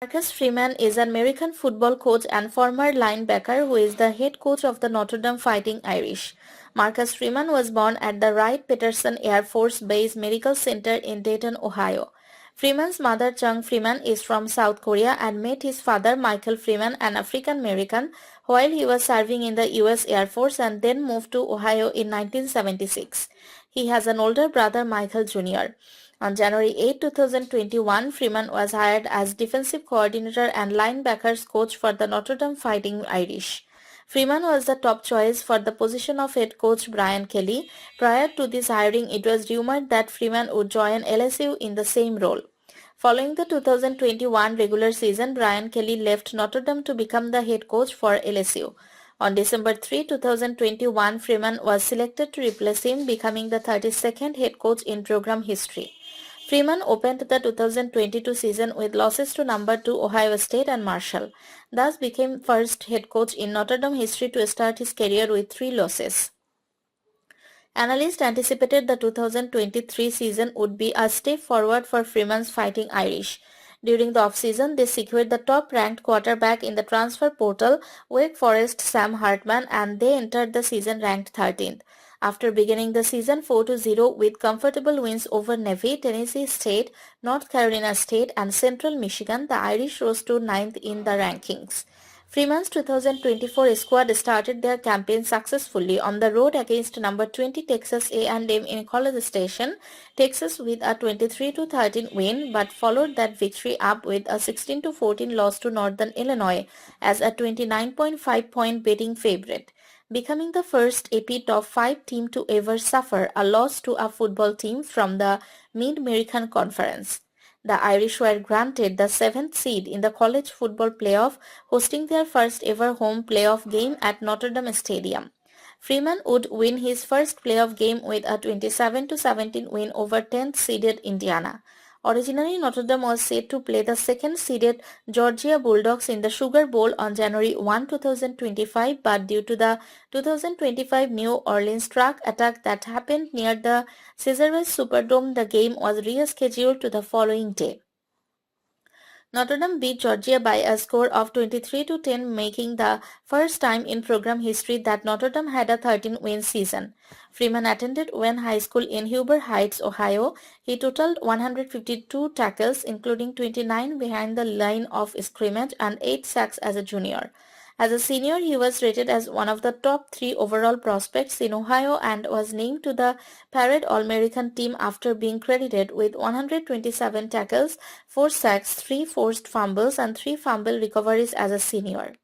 Marcus Freeman is an American football coach and former linebacker who is the head coach of the Notre Dame Fighting Irish. Marcus Freeman was born at the Wright-Patterson Air Force Base Medical Center in Dayton, Ohio. Freeman's mother Chong Freeman is from South Korea and met his father Michael Freeman, an African American, while he was serving in the US Air Force and then moved to Ohio in 1976. He has an older brother Michael Jr. On January 8, 2021, Freeman was hired as defensive coordinator and linebackers coach for the Notre Dame Fighting Irish. Freeman was the top choice for the position of head coach Brian Kelly. Prior to this hiring, it was rumored that Freeman would join LSU in the same role. Following the 2021 regular season, Brian Kelly left Notre Dame to become the head coach for LSU. On December 3, 2021, Freeman was selected to replace him, becoming the 32nd head coach in program history. Freeman opened the 2022 season with losses to number 2 Ohio State and Marshall, thus became first head coach in Notre Dame history to start his career with 3 losses. Analysts anticipated the 2023 season would be a step forward for Freeman's Fighting Irish. During the offseason, they secured the top-ranked quarterback in the transfer portal, Wake Forest Sam Hartman, and they entered the season ranked 13th. After beginning the season 4-0 with comfortable wins over Navy, Tennessee State, North Carolina State, and Central Michigan, the Irish rose to 9th in the rankings. Freeman's 2024 squad started their campaign successfully on the road against number 20 Texas A&M in College Station, Texas, with a 23-13 win, but followed that victory up with a 16-14 loss to Northern Illinois as a 29.5-point betting favorite, becoming the first AP Top 5 team to ever suffer a loss to a football team from the Mid-American Conference. The Irish were granted the 7th seed in the college football playoff, hosting their first ever home playoff game at Notre Dame Stadium. Freeman would win his first playoff game with a 27-17 win over 10th seeded Indiana. Originally, Notre Dame was set to play the 2nd seeded Georgia Bulldogs in the Sugar Bowl on January 1, 2025, but due to the 2025 New Orleans truck attack that happened near the Caesars Superdome, the game was rescheduled to the following day. Notre Dame beat Georgia by a score of 23-10, making the first time in program history that Notre Dame had a 13-win season. Freeman attended Wayne High School in Huber Heights, Ohio. He totaled 152 tackles, including 29 behind the line of scrimmage and 8 sacks as a junior. As a senior, he was rated as one of the top 3 overall prospects in Ohio and was named to the Parade All-American team after being credited with 127 tackles, 4 sacks, 3 forced fumbles, and 3 fumble recoveries as a senior.